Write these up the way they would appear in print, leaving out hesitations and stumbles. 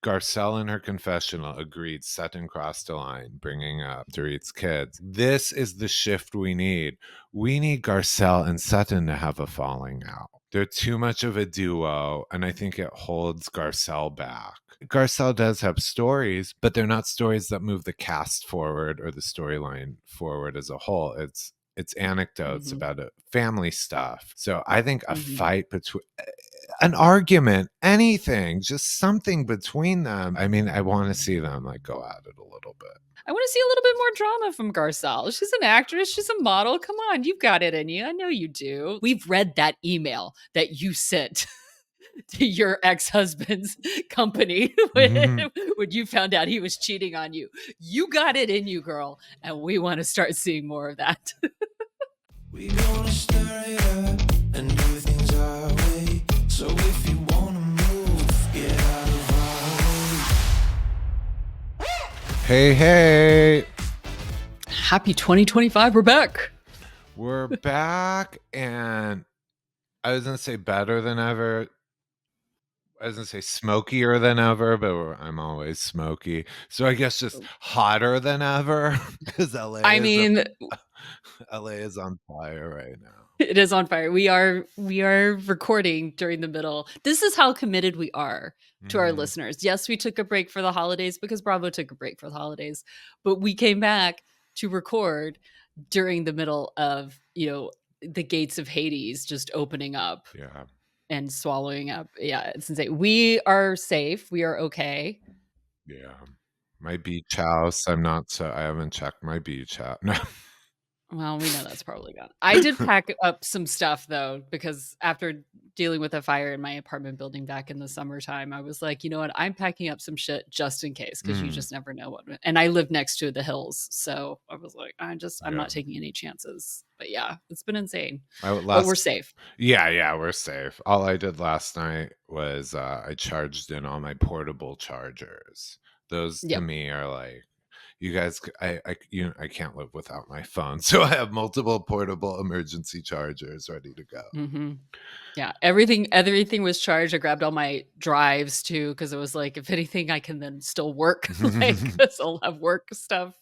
Garcelle in her confessional agreed Sutton crossed a line, bringing up Dorit's kids. This is the shift we need. We need Garcelle and Sutton to have a falling out. They're too much of a duo, and I think it holds Garcelle back. Garcelle does have stories, but they're not stories that move the cast forward or the storyline forward as a whole. It's anecdotes about family stuff. So I think a fight between, an argument, anything, just something between them. I mean, I want to see them like go at it a little bit. I want to see a little bit more drama from Garcelle. She's an actress. She's a model. Come on, you've got it in you. I know you do. We've read that email that you sent to your ex-husband's company when you found out he was cheating on you. You got it in you, girl. And we want to start seeing more of that. We gonna stir it up and do things our way. So if you wanna move, get out of our way. Hey. Happy 2025. We're back. We're back, and I was going to say better than ever. I was going to say smokier than ever, but I'm always smoky. So I guess just hotter than ever, because LA is on fire right now. It is on fire. We are recording during the middle. This is how committed we are to our listeners. Yes, we took a break for the holidays because Bravo took a break for the holidays, but we came back to record during the middle of, the gates of Hades just opening up. Yeah. And swallowing up. Yeah, it's insane. We are safe. We are okay. Yeah. My beach house. I haven't checked my beach house. No. Well, we know that's probably gone. I did pack up some stuff though, because after dealing with a fire in my apartment building back in the summertime, I was like, you know what? I'm packing up some shit just in case, because you just never know what. And I live next to the hills, so I was like, I'm not taking any chances. But yeah, it's been insane. But we're safe. Yeah, we're safe. All I did last night was I charged in all my portable chargers. Those to me are like, you guys, I can't live without my phone. So I have multiple portable emergency chargers ready to go. Yeah, everything was charged. I grabbed all my drives too, because it was like, if anything, I can then still work. Because I'll have work stuff.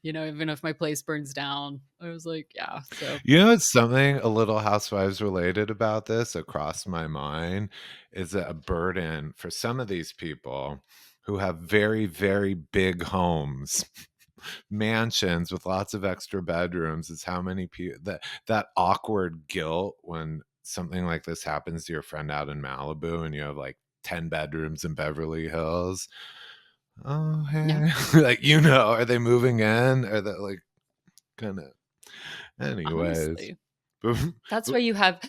Even if my place burns down. I was like, yeah. So it's something a little Housewives related about this across my mind is that a burden for some of these people who have very, very big homes, mansions with lots of extra bedrooms, is how many people that awkward guilt when something like this happens to your friend out in Malibu and you have like 10 bedrooms in Beverly Hills. Oh, hey. Like, are they moving in? Are they like kind of, anyways. Honestly. That's why you have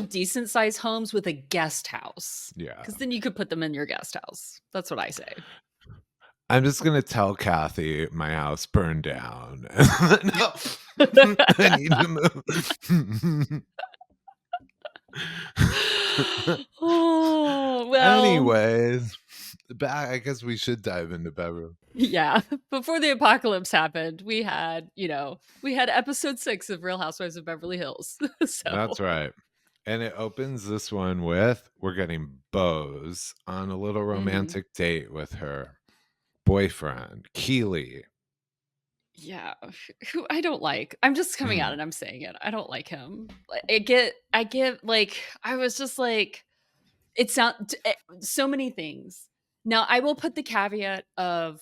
decent sized homes with a guest house. Yeah. Because then you could put them in your guest house. That's what I say. I'm just going to tell Kathy my house burned down. No. I need to move. Oh, well. Anyways, I guess we should dive into Beverly. Yeah. Before the apocalypse happened, we had episode 6 of Real Housewives of Beverly Hills. So. That's right. And it opens this one with, we're getting Boz on a little romantic date with her boyfriend, Keely. Yeah, who I don't like. I'm just coming out and I'm saying it. I don't like him. I get like, I was just like, it sounds so many things. Now, I will put the caveat of,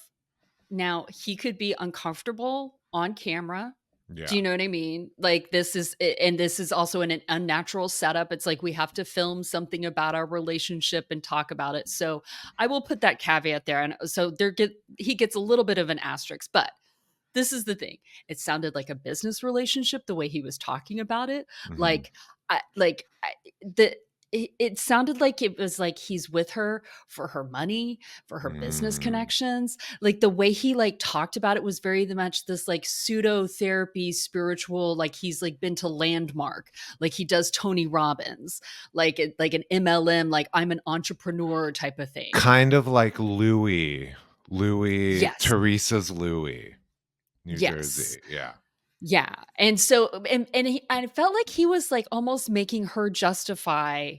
now he could be uncomfortable on camera. Yeah. Do you know what I mean? Like, this is also an unnatural setup. It's like, we have to film something about our relationship and talk about it. So I will put that caveat there. And so he gets a little bit of an asterisk, but this is the thing. It sounded like a business relationship the way he was talking about it. It sounded like it was like he's with her for her money, for her business connections. Like, the way he like talked about it was very much this like pseudo therapy, spiritual, like he's like been to Landmark, like he does Tony Robbins, like an MLM, like I'm an entrepreneur type of thing. Kind of like Louis, yes. Teresa's Louis, New Jersey. Yeah. Yeah. And so, I felt like he was like almost making her justify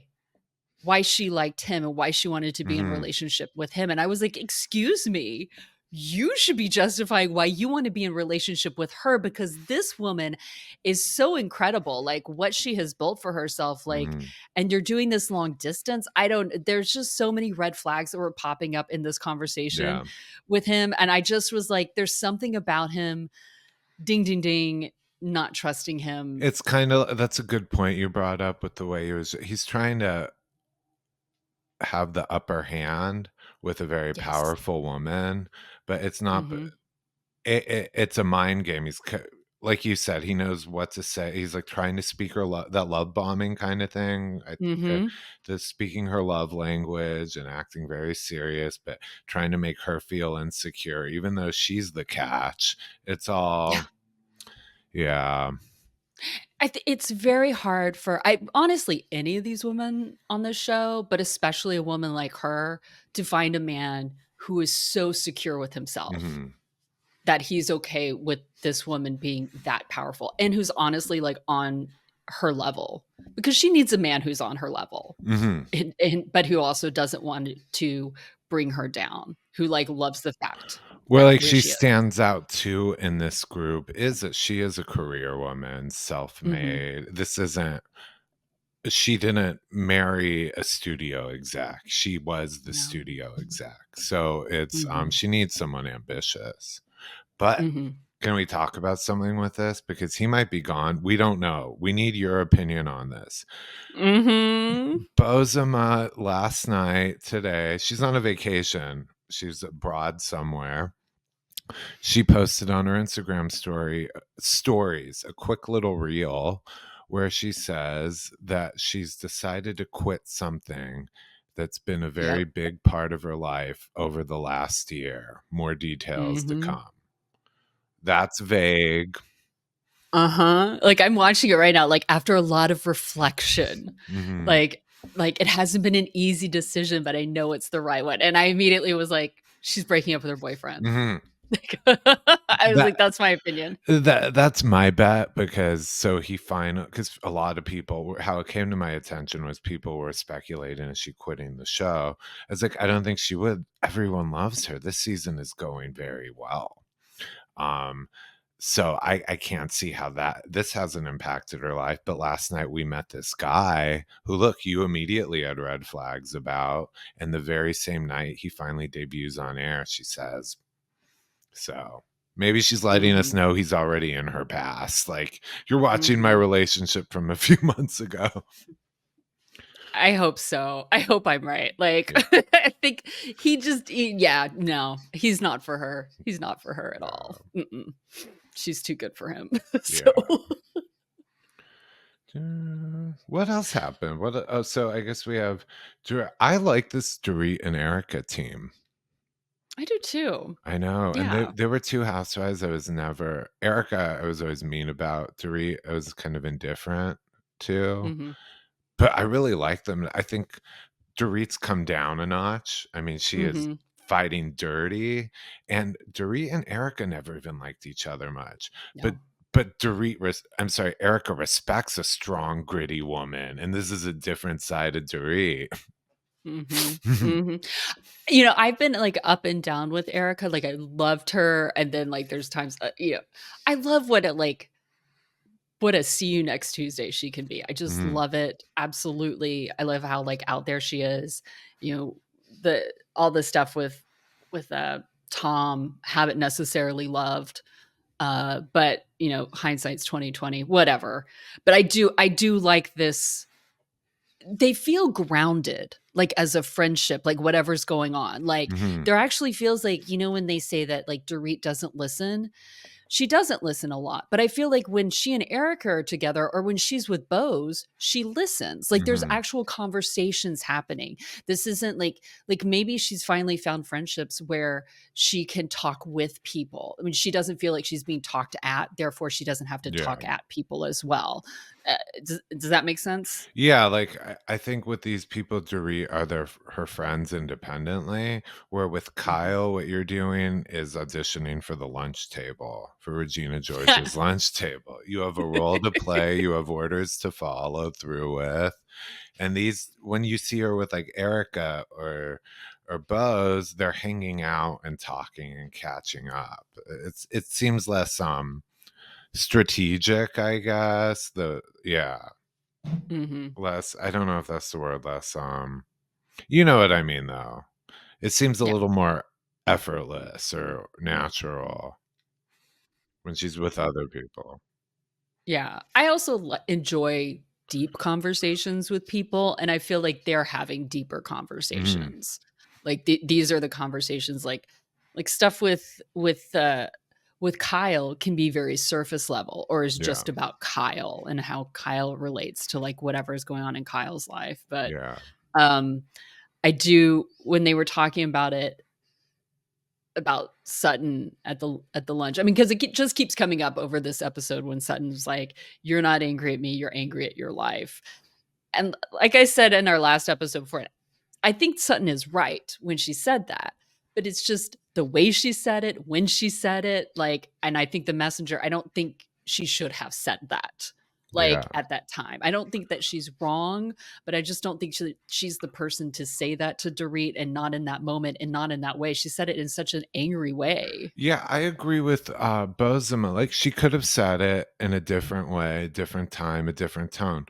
why she liked him and why she wanted to be in a Mhm. relationship with him. And I was like, excuse me, you should be justifying why you want to be in relationship with her, because this woman is so incredible, like what she has built for herself, like, Mhm. and you're doing this long distance. I don't, there's just so many red flags that were popping up in this conversation Yeah. with him. And I just was like, there's something about him, ding, ding, ding, not trusting him. It's kinda that's a good point you brought up with the way he's trying to have the upper hand with a very Yes. powerful woman, but it's not Mm-hmm. it's a mind game. Like you said, he knows what to say. He's like trying to speak her that love bombing kind of thing. I think Mm-hmm. the speaking her love language and acting very serious, but trying to make her feel insecure, even though she's the catch. It's Yeah. all, yeah. It's very hard for I honestly any of these women on this show, but especially a woman like her, to find a man who is so secure with himself Hmm. that he's okay with this woman being that powerful and who's honestly like on her level, because she needs a man who's on her level, Hmm. but who also doesn't want to bring her down, who like loves the fact Where that like where she she is. stands out too in this group is that she is a career woman, Hmm. self-made. This isn't She didn't marry a studio exec. She was the No. studio exec. So it's Hmm. she needs someone ambitious. But Hmm. can we talk about something with this? Because he might be gone. We don't know. We need your opinion on this. Hmm. Bozoma last night, today, she's on a vacation. She's abroad somewhere. She posted on her Instagram stories a quick little reel where she says that she's decided to quit something that's been a very Yep. big part of her life over the last year. More details to Hmm. come. That's vague. Uh-huh. Like, I'm watching it right now, like, after a lot of reflection, Hmm. like like, it hasn't been an easy decision, but I know it's the right one, and I immediately was like, "She's breaking up with her boyfriend." Hmm. I was That like, "That's my opinion." that's my bet, because so he finally, because a lot of people how it came to my attention was people were speculating, is she quitting the show? I was like, I don't think she would. Everyone loves her. This season is going very well. Um, so I can't see how that this hasn't impacted her life. But last night we met this guy who, look, you immediately had red flags about, and the very same night he finally debuts on air, she says. So maybe she's letting us Mhm. know he's already in her past. Like, you're watching my Mhm. relationship from a few months ago. I hope so. I hope I'm right. Like, Yeah. I think yeah, no, he's not for her. He's not for her at all. Uh, Mm-mm. She's too good for him. So yeah. What else happened? What? Oh, so I guess we have. I like this Dorit and Erika team. I do too. I know, and Yeah. there were two housewives I was never Erika. I was always mean about. Dorit, I was kind of indifferent to, Mhm. but I really like them. I think Dorit's come down a notch. I mean, she is Mhm. fighting dirty, and Dorit and Erika never even liked each other much. But No. I'm sorry, Erika respects a strong, gritty woman, and this is a different side of Dorit. Mhm. Mhm. I've been, like, up and down with Erica, like, I loved her, and then, like, there's times, I love what a see you next Tuesday she can be. I just Mhm. love it, absolutely. I love how, like, out there she is, the all the stuff with Tom, haven't necessarily loved, but, hindsight's 2020, whatever. But I do like this. They feel grounded, like, as a friendship, like, whatever's going on, like, Mhm. there actually feels like, when they say that, like, Dorit doesn't listen, she doesn't listen a lot, but I feel like when she and Erica are together or when she's with Bose, she listens. Like, there's Mhm. actual conversations happening. This isn't like maybe she's finally found friendships where she can talk with people. I mean, she doesn't feel like she's being talked at, therefore she doesn't have to Yeah. talk at people as well. Does that make sense? Yeah, like I think with these people, Dorit are her friends independently. Where with Mhm. Kyle, what you're doing is auditioning for the lunch table, for Regina George's lunch table. You have a role to play, you have orders to follow through with. And these, when you see her with like Erika or Bose, they're hanging out and talking and catching up. It seems less strategic, I guess. Mhm. Less, I don't know if that's the word, less you know what I mean though. It seems a Yeah. little more effortless or natural when she's with other people. Yeah. I also enjoy deep conversations with people, and I feel like they're having deeper Mhm. conversations. Like these are the conversations like stuff with Kyle can be very surface level or is Yeah. just about Kyle and how Kyle relates to like whatever is going on in Kyle's life. But Yeah. um I do when they were talking about Sutton at the lunch. I mean, because just keeps coming up over this episode when Sutton's like, "You're not angry at me. You're angry at your life." And like I said in our last episode before, I think Sutton is right when she said that, but it's just the way she said it, when she said it, like, and I think the messenger, I don't think she should have said that, Yeah. like, at that time. I don't think that she's wrong, but I just don't think she's the person to say that to Dorit and not in that moment and not in that way. She said it in such an angry way. Yeah, I agree with Bozoma. Like she could have said it in a different way, different time, a different tone.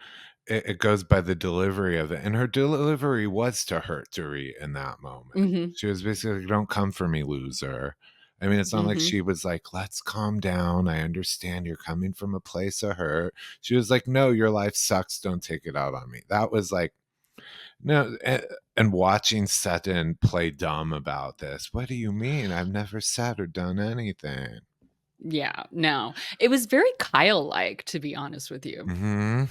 It goes by the delivery of it. And her delivery was to hurt Dorit in that moment. Mhm. She was basically like, don't come for me, loser. I mean, it's not like Mhm. she was like, let's calm down. I understand you're coming from a place of hurt. She was like, no, your life sucks. Don't take it out on me. That was like, no, and watching Sutton play dumb about this. What do you mean? I've never said or done anything. Yeah, no. It was very Kyle-like, to be honest with you. Mhm.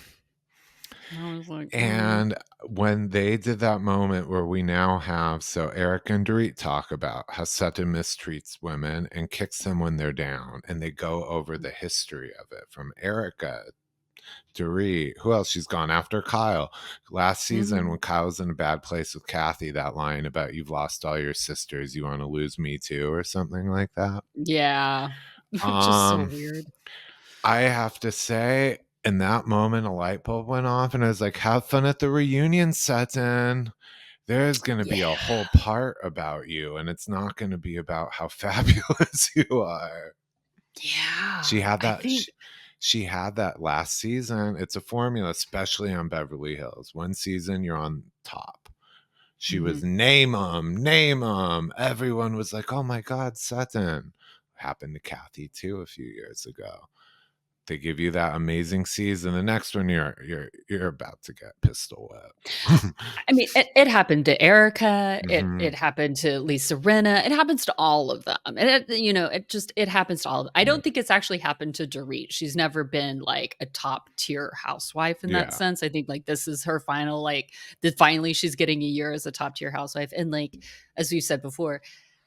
I was like, "Mm." And when they did that moment where we now have, so Eric and Dorit talk about how Sutton mistreats women and kicks them when they're down, and they go over the history of it from Erika, Dorit, who else? She's gone after Kyle. Last season, Mhm. when Kyle was in a bad place with Kathy, that line about you've lost all your sisters, you want to lose me too, or something like that. Yeah. Just so Um, weird. I have to say, in that moment, a light bulb went off, and I was like, "Have fun at the reunion, Sutton. There's going to be Yeah. a whole part about you, and it's not going to be about how fabulous you are." Yeah. She had I that. think She had that last season. It's a formula, especially on Beverly Hills. One season, you're on top. She was Mhm. name 'em. Everyone was like, "Oh my God, Sutton." Happened to Kathy too a few years ago. They give you that amazing season. The next one, you're about to get pistol whipped. I mean, it happened to Erika, it Mhm. happened to Lisa Rinna, it happens to all of them, and it happens to all of them. I Yeah. don't think it's actually happened to Dorit. She's never been, like, a top-tier housewife in that Yeah. sense. I think, like, this is her final, like that finally she's getting a year as a top-tier housewife, and, like, as we said before,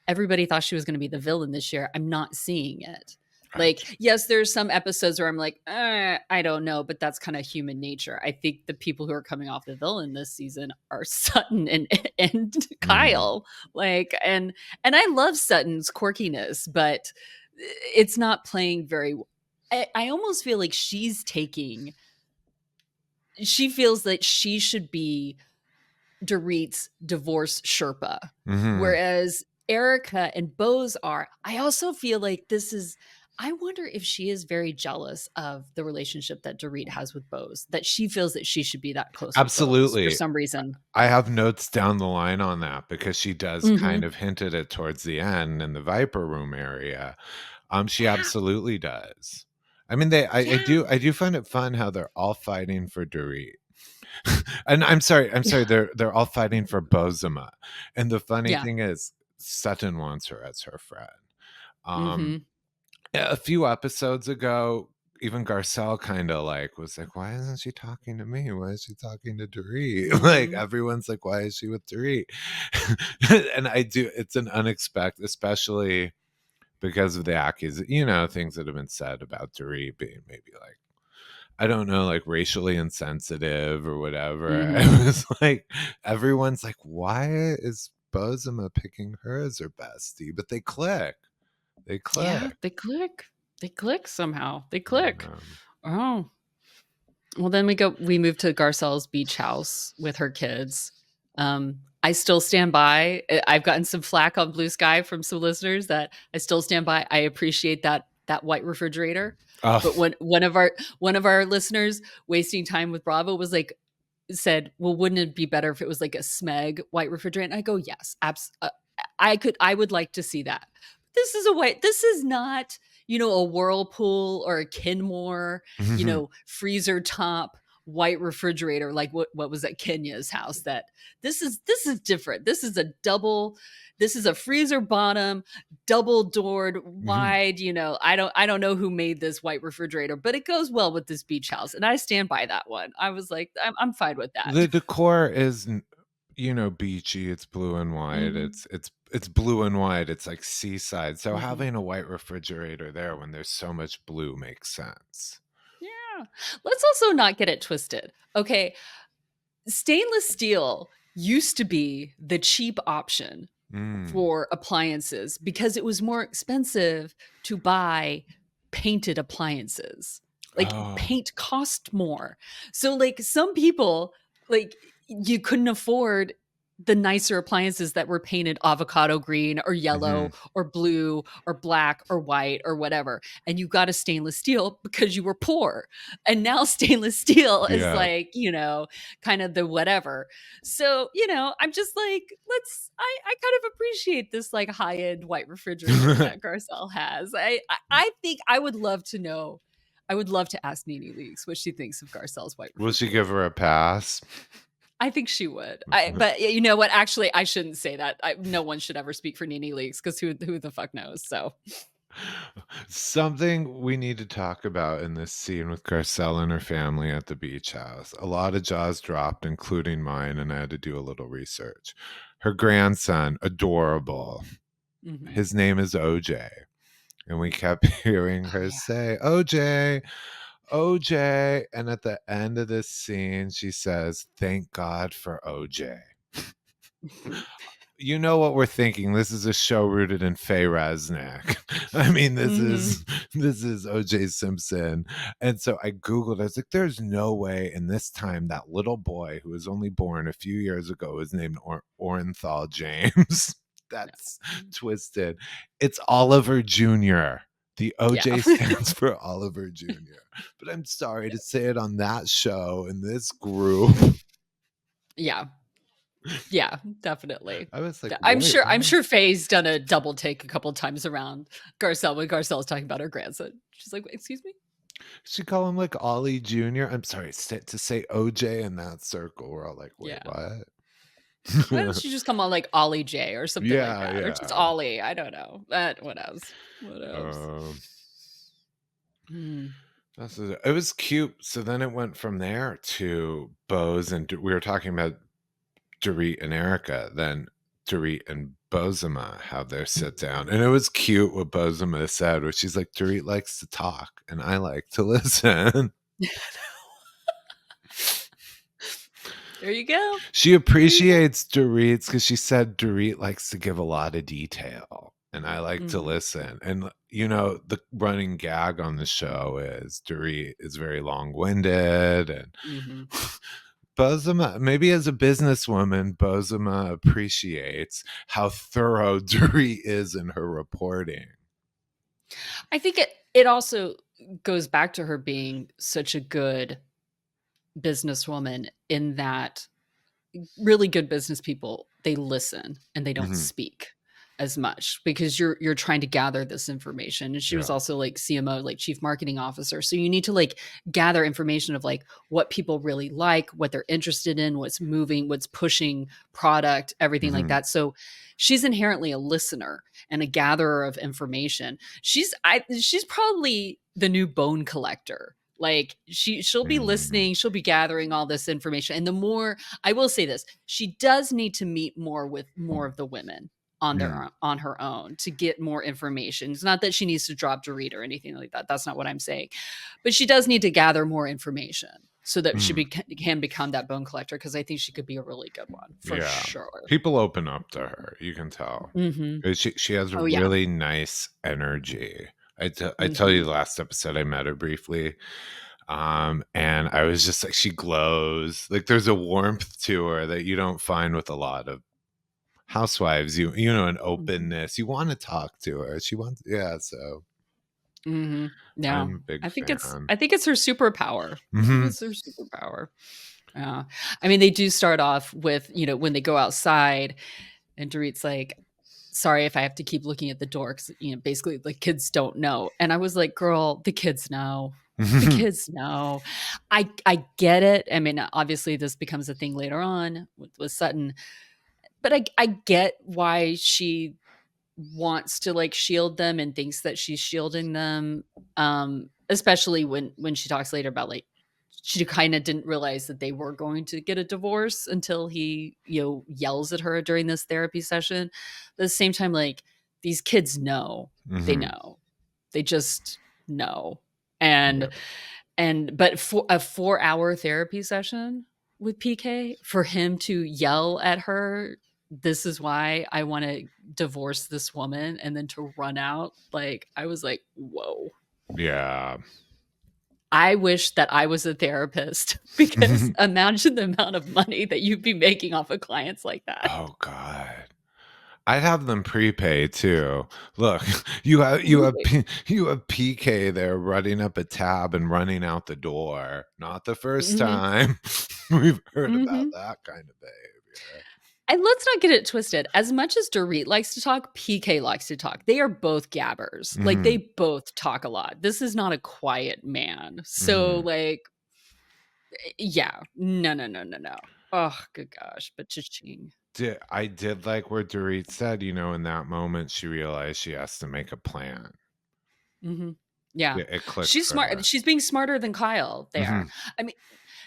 everybody thought she was gonna be the villain this year. I'm not seeing it. I Like, yes, there's some episodes where I'm like, I don't know, but that's kind of human nature. I think the people who are coming off the villain this season are Sutton and Mhm. Kyle. Like, and I love Sutton's quirkiness, but it's not playing very. I almost feel like she's taking. She feels that she should be Dorit's divorce Sherpa, Mhm. whereas Erika and Bose are. I also feel like this is. I wonder if she is very jealous of the relationship that Dorit has with Bose, that she feels that she should be that close with Bose for Absolutely. some reason. I have notes down the line on that because she does kind Mhm. of hinted it towards the end in the Viper Room area. She Yeah, absolutely does. I mean, they yeah. I do find it fun how they're all fighting for Dorit. And I'm sorry, they're all fighting for Bozoma. And the funny Yeah. thing is, Sutton wants her as her friend. Um, Mhm. a few episodes ago, even Garcelle kind of like was like, why isn't she talking to me? Why is she talking to Dorit? Like Mhm. everyone's like, why is she with Dorit? And I do, it's an unexpected, especially because of the things that have been said about Dorit being maybe like, I don't know, like racially insensitive or whatever. Mhm. It was like everyone's like, why is Bozoma picking her as her bestie? But they click. They Yeah, click. they click. They click somehow. They click. Um, Oh. Well, then we move to Garcelle's beach house with her kids. I still stand by. I've gotten some flack on Blue Sky from some listeners that I still stand by. I appreciate that white refrigerator. oh, But when one of our listeners wasting time with Bravo was like said, "Well, wouldn't it be better if it was like a Smeg white refrigerator?" And I go, "Yes, I would like to see that." This is not, a Whirlpool or a Kenmore, freezer top white refrigerator like what was at Kenya's house. That this is different. This is a freezer bottom, double doored, wide, I don't know who made this white refrigerator, but it goes well with this beach house. And I stand by that one. I was like, I'm fine with that. the decor is beachy. It's blue and white. Mhm. It's blue and white. It's like seaside. So Mhm. having a white refrigerator there when there's so much blue makes sense. Yeah. Let's also not get it twisted. Okay. Stainless steel used to be the cheap option Mm. for appliances because it was more expensive to buy painted appliances. Like Oh. paint cost more. So like some people like you couldn't afford the nicer appliances that were painted avocado green or yellow Mhm. or blue or black or white or whatever. And you got a stainless steel because you were poor. And now stainless steel is Yeah. like, kind of the whatever. So, I'm just like, I kind of appreciate this like high end white refrigerator that Garcelle has. I think I would love to know. I would love to ask Nene Leakes what she thinks of Garcelle's white Will she give refrigerator. her a pass? I think she would. But you know what? Actually, I shouldn't say that. No one should ever speak for Nene Leakes because who the fuck knows? So, Something we need to talk about in this scene with Garcelle and her family at the beach house. A lot of jaws dropped, including mine, and I had to do a little research. Her grandson, adorable. mhm. His name is OJ. And we kept hearing Oh her say, OJ, OJ. And at the end of this scene, she says, thank God for OJ. yeah. You know what we're thinking. This is a show rooted in Faye Resnick. I mean, this Mhm. is this is OJ Simpson. And so I Googled, I was like, there's no way in this time that little boy who was only born a few years ago is named Orenthal James. No. That's twisted. It's Oliver Jr. The Yeah. OJ stands for Oliver Jr. But I'm sorry to say it on that show in this group. Yeah. Yeah, definitely. I was like, I'm wait, sure I'm what? sure Faye's done a double take a couple times around Garcelle when Garcelle's talking about her grandson. She's like, "Excuse me?" She call him like Ollie Jr. I'm sorry, to say OJ in that circle, we're all like, wait, Yeah. what? Why don't you just come on like Ollie J or something like Yeah, that? Or just yeah. Ollie. I don't know. But what else? What else? Um, Mm. it was cute. So then it went from there to Bose, and we were talking about Dorit and Erika. Then Dorit and Bozoma have their sit down, and it was cute what Bozoma said, where she's like, Dorit likes to talk, and I like to listen. There you go. She There you go. appreciates Dorit's because she said Dorit likes to give a lot of detail and I like to Mhm. listen. And, the running gag on the show is Dorit is very long winded. And Mhm. Bozoma, maybe as a businesswoman, Bozoma appreciates how thorough Dorit is in her reporting. I think it also goes back to her being such a good businesswoman in that really good business people, they listen and they don't Hmm. speak as much because you're trying to gather this information. And she was Yeah. also like CMO, like chief marketing officer. So you need to like gather information of like what people really like, what they're interested in, what's moving, what's pushing product, everything like Hmm. that. So she's inherently a listener and a gatherer of information. She's probably the new bone collector. Like she'll be Hmm. listening, she'll be gathering all this information. And the more, I will say this, she does need to meet more with more of the women. on her own to get more information. It's not that she needs to drop Dorit or anything like that. That's not what I'm saying. But she does need to gather more information so that she can become that bone collector, because I think she could be a really good one for sure. People open up to her. You can tell. She has a really nice energy. I tell you, the last episode I met her briefly. And I was just like, she glows. Like there's a warmth to her that you don't find with a lot of housewives. You know, an openness. You want to talk to her. She wants, so. Yeah, I'm a big fan. I think it's her superpower. It's her superpower. Yeah, I mean, they do start off with, when they go outside, and Dorit's like, "Sorry if I have to keep looking at the door," because basically the kids don't know. And I was like, "Girl, the kids know." The kids know. I get it. I mean, obviously this becomes a thing later on with Sutton, but I get why she wants to like shield them and thinks that she's shielding them. Especially when she talks later about like, she kind of didn't realize that they were going to get a divorce until he, yells at her during this therapy session. But at the same time, like, these kids know, they know, they just know. But for a 4-hour therapy session with PK, for him to yell at her, "This is why I want to divorce this woman," and then to run out, like, I was like, whoa. Yeah. I wish that I was a therapist, because imagine the amount of money that you'd be making off of clients like that. Oh God. I'd have them prepay too. Look, you have PK there running up a tab and running out the door. Not the first time we've heard about that kind of behavior. And let's not get it twisted. As much as Dorit likes to talk, PK likes to talk. They are both gabbers. Like, they both talk a lot. This is not a quiet man. So like, yeah, no. Oh, good gosh. But cha-ching. I did like where Dorit said, in that moment she realized she has to make a plan. Yeah. It clicked. She's smart. Her. She's being smarter than Kyle there. I mean,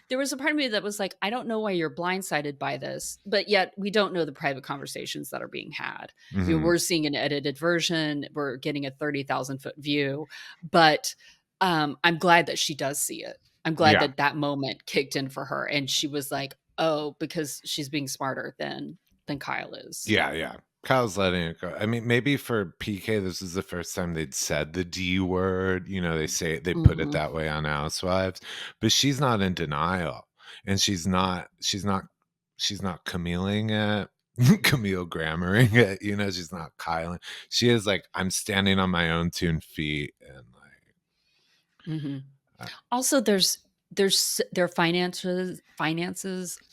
there was a part of me that was like, I don't know why you're blindsided by this, but yet we don't know the private conversations that are being had. I mean, we're seeing an edited version. We're getting a 30,000-foot view, but I'm glad that she does see it. I'm glad that moment kicked in for her, and she was like, oh, because she's being smarter than Kyle is. Yeah. Kyle's letting it go. I mean, maybe for PK, this is the first time they'd said the D word. They put it that way on Housewives, but she's not in denial, and she's not Camilleing it, Camille grammaring it. She's not Kyle. She is like, I'm standing on my own 2 feet, and like. Also, their finances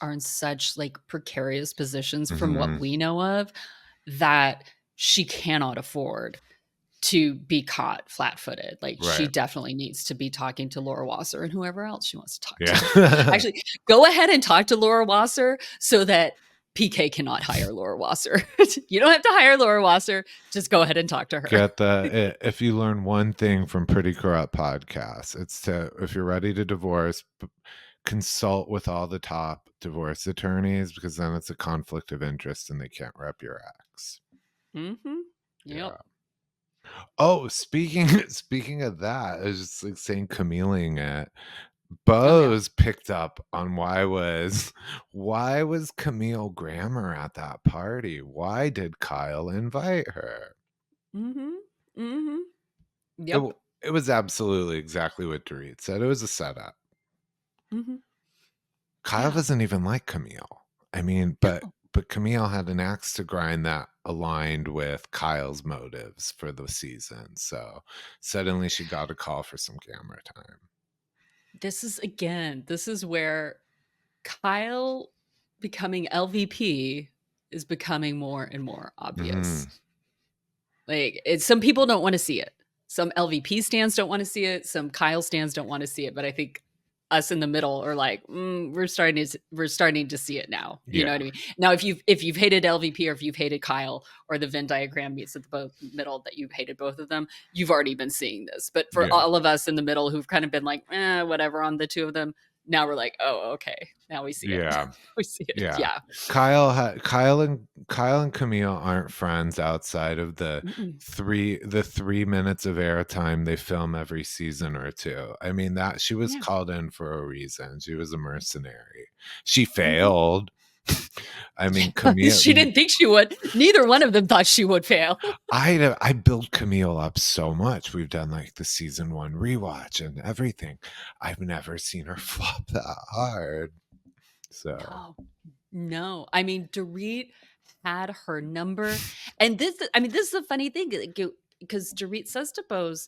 are in such like precarious positions from what we know of, that she cannot afford to be caught flat-footed. Like, she definitely needs to be talking to Laura Wasser and whoever else she wants to talk to. Actually, go ahead and talk to Laura Wasser so that PK cannot hire Laura Wasser. You don't have to hire Laura Wasser. Just go ahead and talk to her. If you learn one thing from Pretty Corrupt Podcast, it's if you're ready to divorce, consult with all the top divorce attorneys, because then it's a conflict of interest and they can't rep your ex. Yep. Yeah. Oh, speaking of that, I was just like saying, Camilleing it. Boz picked up on why was Camille Grammer at that party? Why did Kyle invite her? Yep. It was absolutely exactly what Dorit said. It was a setup. Kyle doesn't even like Camille. I mean, but Camille had an axe to grind that aligned with Kyle's motives for the season. So suddenly she got a call for some camera time. This is where Kyle becoming LVP is becoming more and more obvious. Like, some people don't want to see it. Some LVP stands don't want to see it. Some Kyle stands don't want to see it. But I think us in the middle are like, we're starting to see it now. You know what I mean? Now, if you've hated LVP, or if you've hated Kyle, or the Venn diagram meets at the middle that you've hated both of them, you've already been seeing this. But for all of us in the middle who've kind of been like, whatever on the two of them, now we're like, oh, okay, now we see it. Yeah. We see it. Yeah. Yeah. Kyle and Camille aren't friends outside of the Mm-mm. 3 minutes of airtime they film every season or two. I mean, that she was Yeah. called in for a reason. She was a mercenary. She Mhm. failed. I mean, Camille. She didn't think she would. Neither one of them thought she would fail. I built Camille up so much. We've done like the season 1 rewatch and everything. I've never seen her flop that hard. So No. I mean, Dorit had her number. And this is a funny thing, because Dorit says to Bose,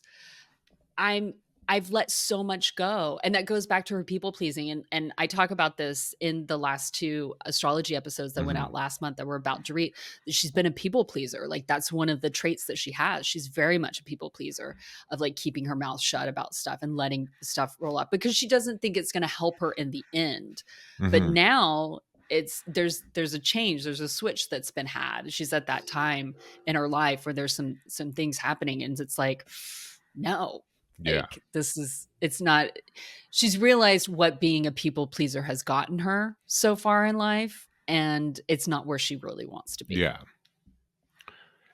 I've let so much go. And that goes back to her people pleasing. And I talk about this in the last 2 astrology episodes that went out last month that were about Dorit. She's been a people pleaser. Like, that's one of the traits that she has. She's very much a people pleaser, of like keeping her mouth shut about stuff and letting stuff roll up, because she doesn't think it's going to help her in the end. But now there's a change. There's a switch that's been had. She's at that time in her life where there's some things happening, and it's like, no, yeah. like, it's not, she's realized what being a people pleaser has gotten her so far in life, and it's not where she really wants to be. Yeah.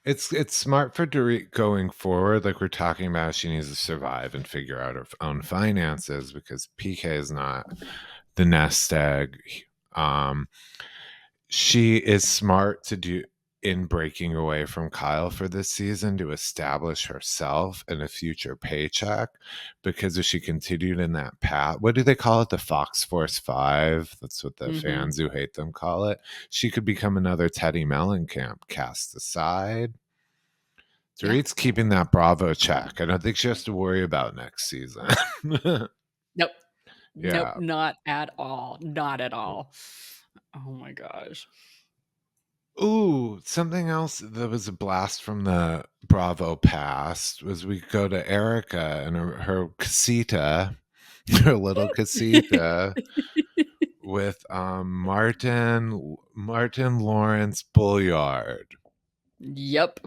It's smart for Dorit going forward. Like we're talking about, she needs to survive and figure out her own finances, because PK is not the nest egg. She is smart to do in breaking away from Kyle for this season to establish herself and a future paycheck, because if she continued in that path, what do they call it? The Fox Force 5. That's what the fans who hate them call it. She could become another Teddy Mellencamp cast aside. Dorit's keeping that Bravo check. I don't think she has to worry about next season. Nope. Yeah. Nope, not at all. Not at all. Oh my gosh. Ooh, something else that was a blast from the Bravo past was we go to Erika and her casita, her little casita with Martin Lawrence Bulliard. Yep.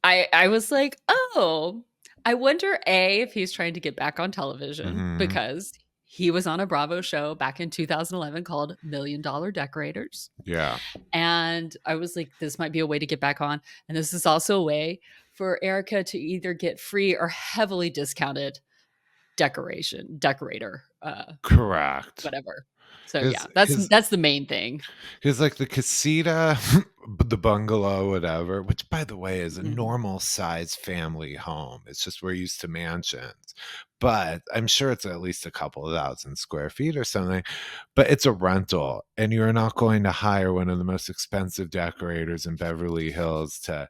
I was like, oh, I wonder, if he's trying to get back on television, because he was on a Bravo show back in 2011 called $1 Million Decorators. Yeah. And I was like, this might be a way to get back on. And this is also a way for Erika to either get free or heavily discounted decorator. Correct. Whatever. So yeah, that's the main thing. Because like the casita, the bungalow, whatever, which by the way is a normal size family home. It's just we're used to mansions, but I'm sure it's at least a couple of 1,000 square feet or something. But it's a rental, and you're not going to hire one of the most expensive decorators in Beverly Hills to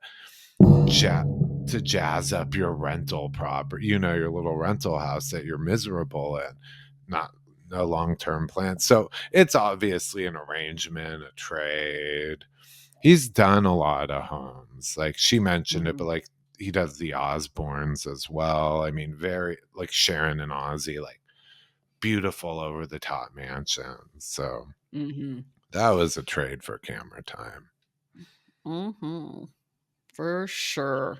jazz up your rental property, your little rental house that you're miserable in. Not a long-term plan. So it's obviously an arrangement, a trade. He's done a lot of homes. Like she mentioned it, but like he does the Osbournes as well. I mean, very like Sharon and Ozzy, like beautiful over the top mansions. So that was a trade for camera time. For sure.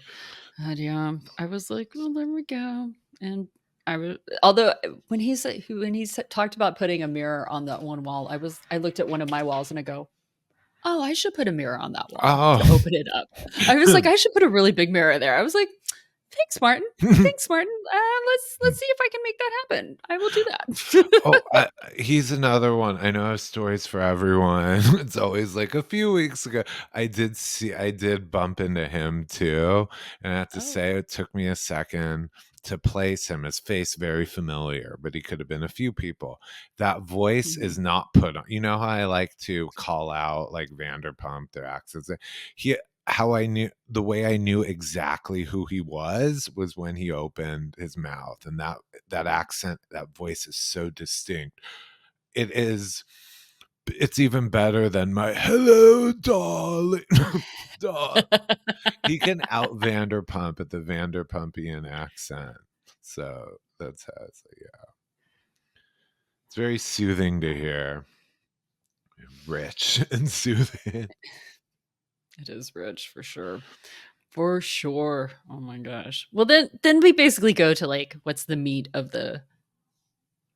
And yeah, I was like, well, there we go. And although when he talked about putting a mirror on that one wall, I looked at one of my walls and I go, oh, I should put a mirror on that wall to open it up. I was like, I should put a really big mirror there. I was like, thanks, Martin. Let's see if I can make that happen. I will do that. He's another one. I know I have stories for everyone. It's always like a few weeks ago. I did bump into him too. And I have to say, it took me a second to place him. His face very familiar, but he could have been a few people. That voice is not put on. You know how I like to call out like Vanderpump, their accents. The way I knew exactly who he was when he opened his mouth, and that accent, that voice is so distinct. It's even better than my hello, darling. He can out Vanderpump at the Vanderpumpian accent. So that's how it's like, yeah. It's very soothing to hear. Rich and soothing. It is rich for sure. For sure. Oh my gosh. Well, then we basically go to like, what's the meat of the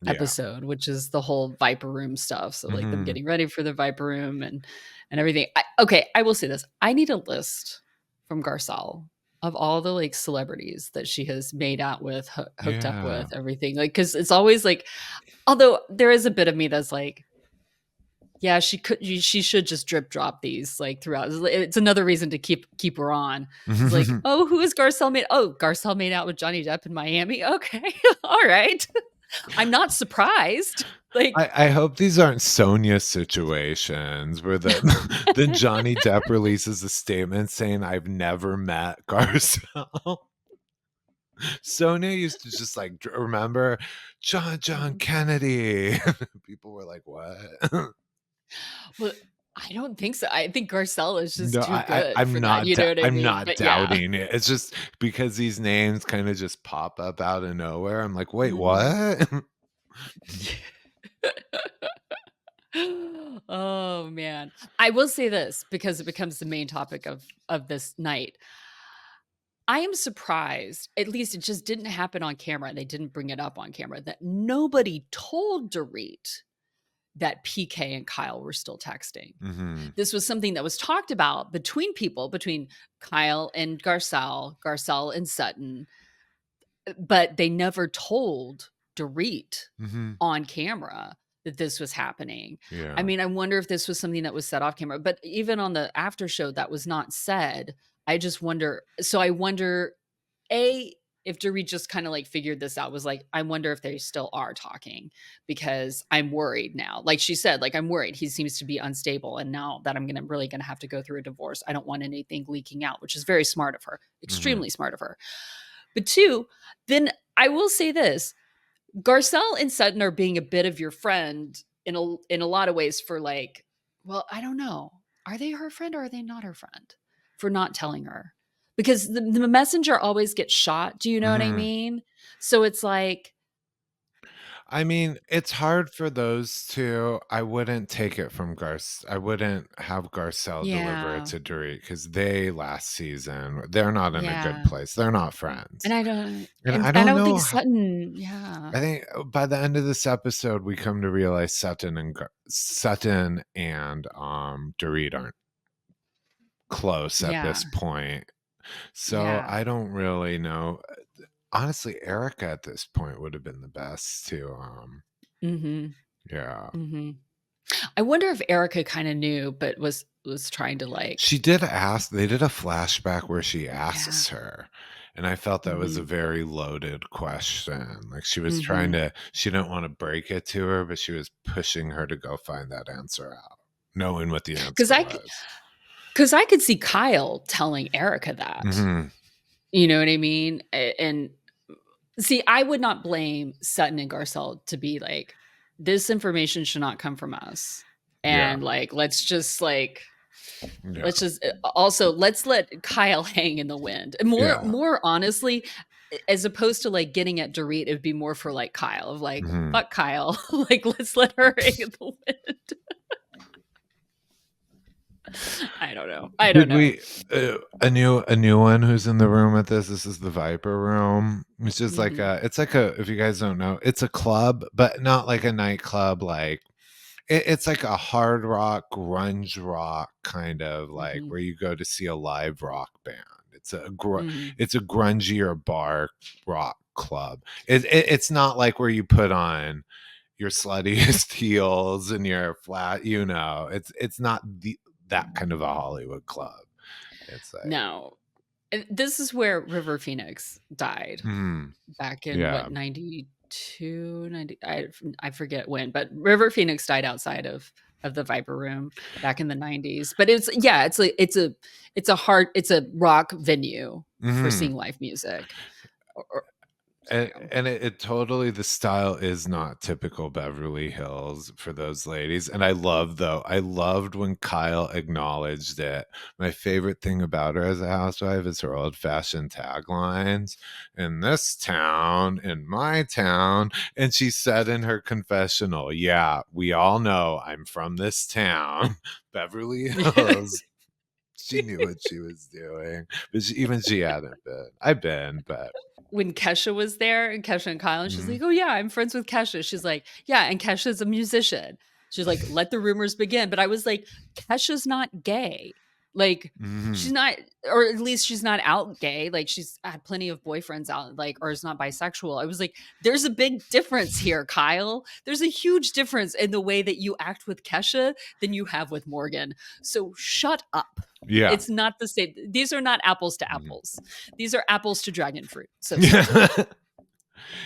Yeah. episode, which is the whole Viper Room stuff. So like them Mhm. getting ready for the Viper Room and everything. Okay, I will say this. I need a list from Garcelle of all the like celebrities that she has made out with, hooked up Yeah. with, everything. Like, because it's always like, although there is a bit of me that's like, yeah, she should just drip drop these like throughout. It's another reason to keep her on. It's like, oh, who is Garcelle made? Oh, Garcelle made out with Johnny Depp in Miami. Okay, all right. I'm not surprised. Like, I hope these aren't Sonia situations where then Johnny Depp releases a statement saying, "I've never met Garcelle." Sonia used to just like remember John Kennedy. People were like, "What?" well, I don't think so. I think Garcelle is just No, too good for that. You know what I I'm mean? not But yeah. doubting it. It's just because these names kind of just pop up out of nowhere. I'm like, wait, Mhm. what? Oh man. I will say this because it becomes the main topic of this night. I am surprised, at least it just didn't happen on camera, and they didn't bring it up on camera, that nobody told Dorit that PK and Kyle were still texting. Hmm. This was something that was talked about between people, between Kyle and Garcelle, Garcelle and Sutton, but they never told Dorit Hmm. on camera that this was happening. I Yeah. mean, I wonder if this was something that was said off camera, but even on the after show that was not said. I just wonder. So I wonder, A, if Dorit just kind of like figured this out, was like, I wonder if they still are talking because I'm worried now. Like she said, like, I'm worried. He seems to be unstable. And now that I'm really gonna have to go through a divorce, I don't want anything leaking out, which is very smart of her, Hmm. extremely smart of her. But two, then I will say this: Garcelle and Sutton are being a bit of your friend in a lot of ways for like, well, I don't know. Are they her friend or are they not her friend for not telling her? Because the messenger always gets shot. Do you know what I Hmm. mean? So it's like, I mean, it's hard for those two. I wouldn't take it from I wouldn't have Garcelle deliver it yeah, to Dorit because they last season, they're not in a good yeah. place. They're not friends. And I don't, And and I I don't don't think know. Sutton, yeah, I think by the end of this episode, we come to realize Sutton and Dorit aren't close at yeah, this point. So yeah. I don't really know. Honestly, Erika at this point would have been the best to Mm-hmm. yeah. Mm-hmm. I wonder if Erica kind of knew, but was trying to like, She did ask, they did a flashback where she yeah. asks her. And I felt that was a Mm-hmm. very loaded question. Like she was trying Mm-hmm. to, she didn't want to break it to her, but she was pushing her to go find that answer out, knowing what the Because answer I was. Because I could see Kyle telling Erica that. Hmm. You know what I mean? And see, I would not blame Sutton and Garcelle to be like, this information should not come from us. Yeah. And like, Yeah. let's just also let's let Kyle hang in the wind. Yeah. More honestly, as opposed to like getting at Dorit, it would be more for like Kyle of like, Hmm. fuck Kyle. Like, let's let her hang in the wind. I don't know. I don't Did know. we a new one who's in the room at this? This is the Viper Room. It's just like Hmm. it's like a, if you guys don't know, it's a club, but not like a nightclub. Like it's like a hard rock, grunge rock kind of like Hmm. where you go to see a live rock band. Hmm. It's a grungier bar rock club. It's not like where you put on your sluttiest heels and your flat, it's not that kind of a Hollywood club. It's like, No. And this is where River Phoenix died mm, back in yeah. what, 92, 90, I forget when, but River Phoenix died outside of the Viper Room back in the 90s. But it's, yeah, it's a rock venue for Hmm. seeing live music. Or, And, so, and it totally, the style is not typical Beverly Hills for those ladies. And I loved when Kyle acknowledged it. My favorite thing about her as a housewife is her old fashioned taglines, in this town, in my town. And she said in her confessional, yeah, we all know I'm from this town, Beverly Hills. She knew what she was doing, but even she hadn't been. I've been, but. when Kesha was there, and Kesha and Kyle, and she's Mhm. like, "Oh yeah, I'm friends with Kesha." She's like, "Yeah, and Kesha's a musician." She's like, "Let the rumors begin." But I was like, Kesha's not gay. Like, she's Mhm. not, or at least she's not out gay. Like, she's had plenty of boyfriends out, like, or is not bisexual. I was like, there's a big difference here, Kyle. There's a huge difference in the way that you act with Kesha than you have with Morgan. So shut up. Yeah. It's not the same. These are not apples to Mhm. apples. These are apples to dragon fruit. So sorry.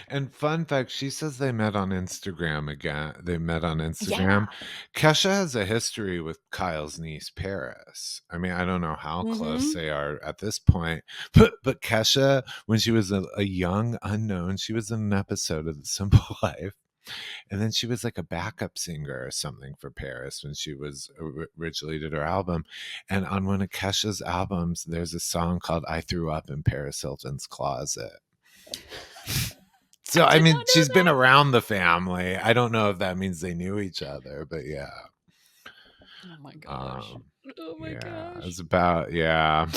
And fun fact, she says they met on Instagram again. They met on Yeah. Instagram. Kesha has a history with Kyle's niece Paris. I mean, I don't know how close Mhm. they are at this point, but Kesha, when she was a young unknown, she was in an episode of The Simple Life. And then she was like a backup singer or something for Paris when she was originally did her album. And on one of Kesha's albums, there's a song called I Threw Up in Paris Hilton's Closet. I So, I did mean, not know she's been that. around the family. I don't know if that means they knew each other, but yeah. Oh my gosh. Um, Oh my yeah, it's gosh. about, yeah.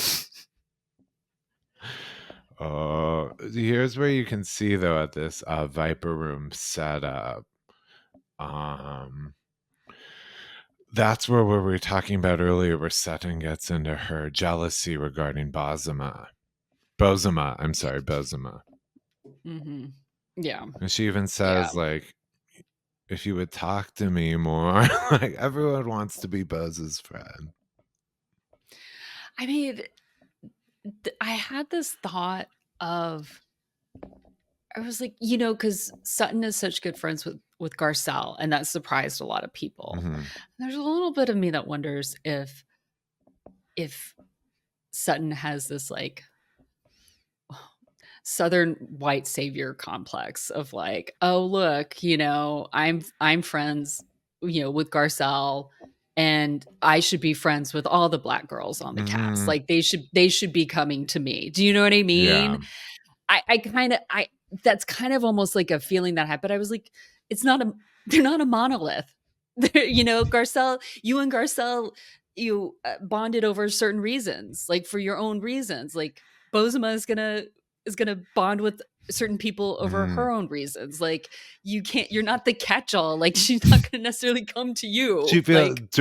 Oh, here's where you can see though at this Viper Room setup. Um, that's where we were talking about earlier, where Sutton gets into her jealousy regarding Bozoma. Bozoma, I'm sorry, Bozoma. Mhm. Yeah. And she even Yeah. says, like, if you would talk to me more, like everyone wants to be Boz's friend. I mean, I had this thought of, I was like, because Sutton is such good friends with Garcelle, and that surprised a lot of people. Mhm. There's a little bit of me that wonders if Sutton has this like Southern white savior complex of like, oh look, I'm friends, with Garcelle, and I should be friends with all the black girls on the cast. Mhm. Like they should be coming to me. Do you know what I Yeah. mean? I kind of I That's kind of almost like a feeling that happened. I was like, it's not a they're not a monolith. Garcelle, you and Garcelle, you bonded over certain reasons, like for your own reasons. Like Bozoma is gonna bond with certain people over Mhm. her own reasons. Like you're not the catch-all. Like she's not gonna necessarily come to She you. feels Like,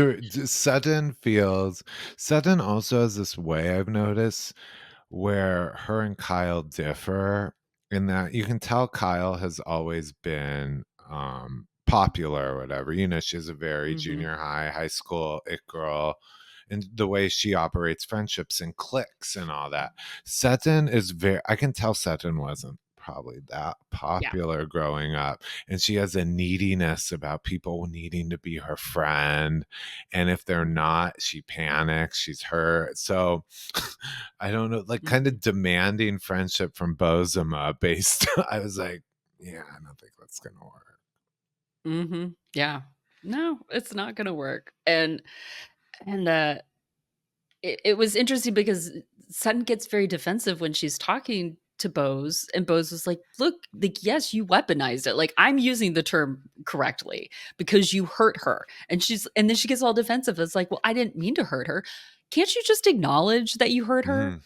Sutton also has this way I've noticed where her and Kyle differ in that you can tell Kyle has always been popular or whatever. She's a very mhm, junior high school it girl, and the way she operates friendships and cliques and all that. Sutton is very I can tell Sutton wasn't probably that yeah. popular growing up, and she has a neediness about people needing to be her friend, and if they're not, she panics, she's hurt. So I don't know, like kind Mhm. of demanding friendship from Bozoma based. I was like, yeah, I don't think that's gonna work. Mhm. Yeah. No, it's not gonna work. And it was interesting because Sutton gets very defensive when she's talking to Bose, and Bose was like, "Look, like, yes, you weaponized it. Like, I'm using the term correctly because you hurt her." And then she gets all defensive. It's like, "Well, I didn't mean to hurt her. Can't you just acknowledge that you hurt her?" Mhm.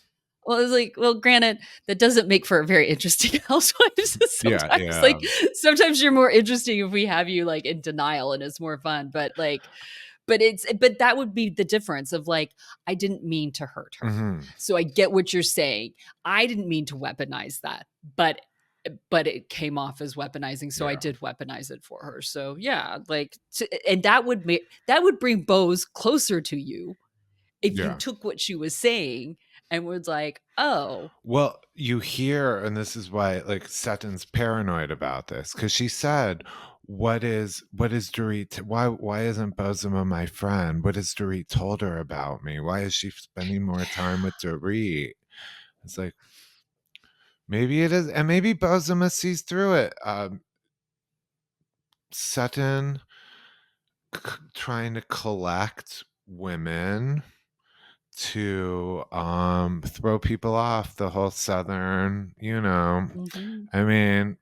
Well, it's like, well, granted, that doesn't make for a very interesting housewives. Yeah, Sometimes, yeah. like, sometimes you're more interesting if we have you like in denial, and it's more fun. But that would be the difference of like, I didn't mean to hurt her. Mhm. So I get what you're saying. I didn't mean to weaponize that, but it came off as weaponizing, so I Yeah. did weaponize it for her. So yeah, and that would bring Bose closer to you if you Yeah. took what she was saying and was like, "Oh, Well, you hear, and this is why like Sutton's paranoid about this, because she said, what is Dorit why isn't Bozoma my friend? What has Dorit told her about me? Why is she spending more time with Dorit? It's like maybe it is, and maybe Bozoma sees through it. Sutton trying to collect women to throw people off the whole southern, mhm, I mean,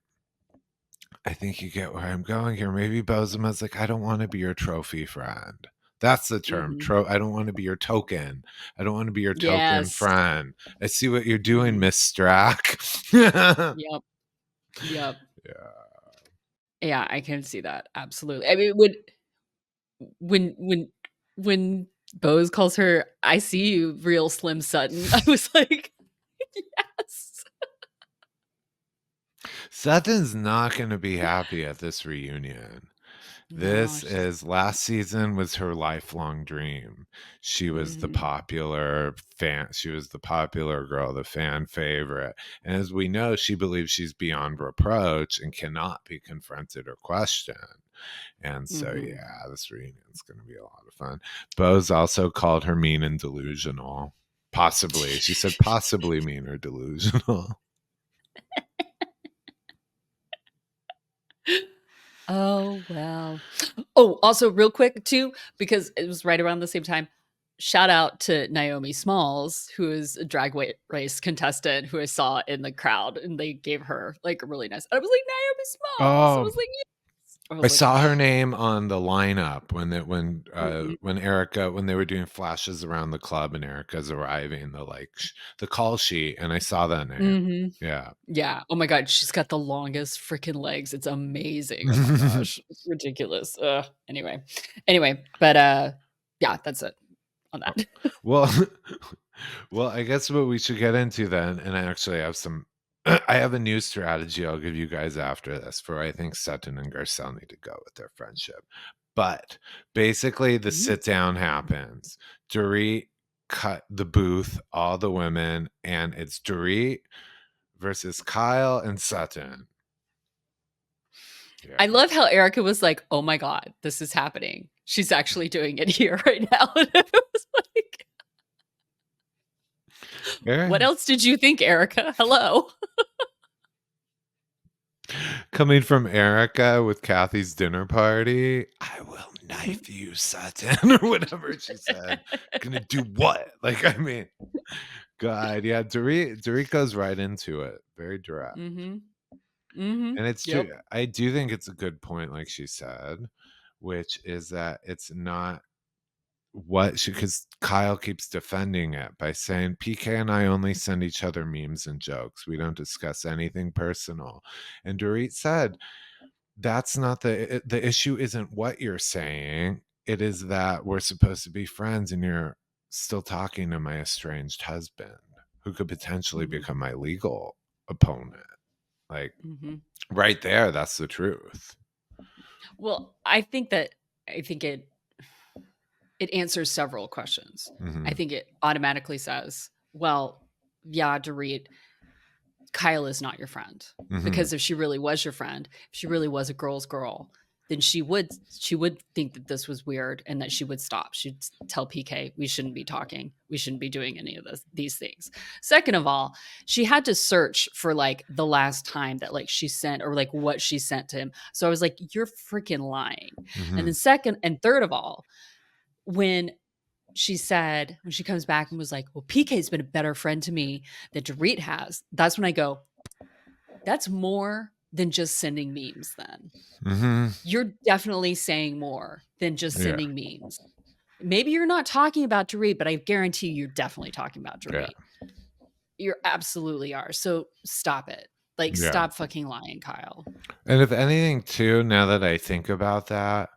I think you get where I'm going here. Maybe Bozoma's like, I don't want to be your trophy friend. That's the term. Mhm. I don't want to be your token. I don't want to be your token Yes. friend. I see what you're doing, Mhm. Miss Stracke. Yeah. Yep. Yep. Yeah, I can see that. Absolutely. I mean, when when when Bose calls her, "I see you, real Slim Sutton," I was like, "Yes." Sutton's not going to be happy at this reunion. No, This she's is last season was her lifelong dream. She was the Mhm. popular fan. She was the popular girl, the fan favorite. And as we know, she believes she's beyond reproach and cannot be confronted or questioned. And so, Mhm. yeah, this reunion is going to be a lot of fun. Bose also called her mean and delusional. Possibly. She said possibly mean or delusional. Oh, well. Oh, also real quick too, because it was right around the same time, shout out to Naomi Smalls, who is a race contestant who I saw in the crowd, and they gave her, like, a really nice I was like, "Naomi Smalls!" I Oh, was like, "Yes!" I I was like, saw her "Oh." name on the lineup Mhm. when Erika when they were doing flashes around the club and Erika's arriving, the call sheet, and I saw that name. Mhm. Yeah. Yeah. Oh my god, she's got the longest freaking legs. It's amazing. Oh my gosh. It's ridiculous. Ugh. Anyway, but, yeah, that's it on Oh, that. well, well, I guess what we should get into then, and I actually have some I have a new strategy I'll give you guys after this for where I think Sutton and Garcelle need to go with their friendship. But basically, the Mhm. sit down happens. Dorit cut the booth, all the women, and it's Dorit versus Kyle and Sutton. Yeah. I love how Erika was like, "Oh my god, this is happening. She's actually doing it here right now." And it was like, "What Yeah. else did you think, Erika? Hello." Coming from Erika with Kathy's dinner party, I will Mhm. knife you, Sutton, or whatever she said. Gonna do what? Like, I mean, God, yeah, Dorit goes right into it, very direct. Mhm. Mhm. And it's true. Yep. I do think it's a good point, like she said, which is that it's not what she because Kyle keeps defending it by saying PK and I only send each other memes and jokes. We don't discuss anything personal. And Dorit said, that's not the issue isn't what you're saying. It is that we're supposed to be friends and you're still talking to my estranged husband who could potentially Mhm. become my legal opponent. Like Mhm. right there, that's the truth. Well, I think it answers several questions. I Mhm. think it automatically says, "Well, yeah, Dorit, Kyle is not your friend." Mhm. Because if she really was your friend, if she really was a girl's girl, then she would think that this was weird and that she would stop. She'd tell PK, "We shouldn't be talking. We shouldn't be doing any of these things." Second of all, she had to search for like the last time that like she sent or like what she sent to him. So I was like, "You're freaking lying." And Mhm. then second and third of all, when when she comes back and was like, "Well, PK's been a better friend to me than Dorit has." That's when I go, "That's more than just sending memes then. Mhm. You're definitely saying more than just Yeah. sending memes. Maybe you're not talking about Dorit, but I guarantee you're definitely talking about Yeah. Dorit. You absolutely are. So stop it. Like, Yeah. stop fucking lying, Kyle." And if anything too, now that I think about that,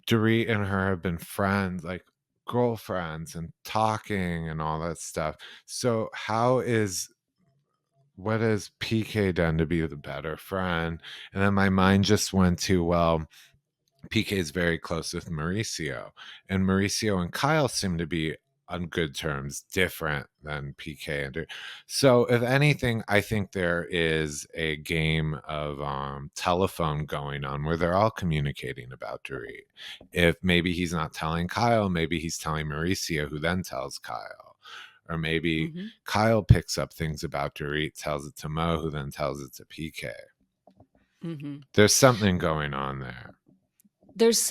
Dorit and her have been friends, like girlfriends and talking and all that stuff. So what has PK done to be the better friend? And then my mind just went to, well, PK is very close with Mauricio, and Mauricio and Kyle seem to be on good terms, different than PK and so. If anything, I think there is a game of telephone going on where they're all communicating about Dorit. If maybe he's not telling Kyle, maybe he's telling Mauricio, who then tells Kyle. Or maybe Mhm. Kyle picks up things about Dorit, tells it to Mo, who then tells it to PK. Mhm. There's something going on there. There's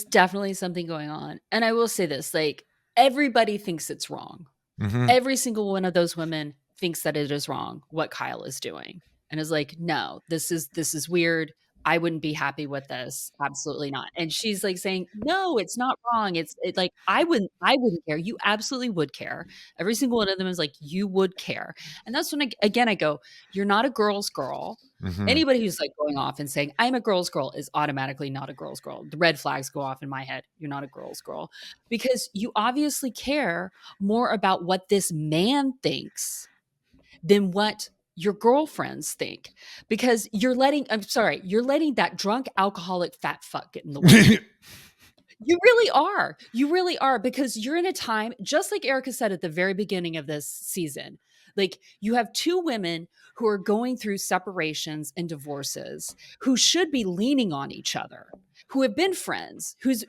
definitely something going on. And I will say this, like, everybody thinks it's wrong. Hmm. Every single one of those women thinks that it is wrong what Kyle is doing and is like, "No, this is weird. I wouldn't be happy with this. Absolutely not. And she's like saying, "No, it's not wrong. Like I wouldn't care. You absolutely would care." Every single one of them is like, "You would care." And that's when again I go, "You're not a girl's girl." Mhm. Anybody who's like going off and saying, "I'm a girl's girl" is automatically not a girl's girl. The red flags go off in my head. You're not a girl's girl because you obviously care more about what this man thinks than what your girlfriends think because you're letting that drunk alcoholic fat fuck get in the way. You really are. You really are because you're in a time, just like Erika said at the very beginning of this season, like you have two women who are going through separations and divorces who should be leaning on each other, who have been friends, whose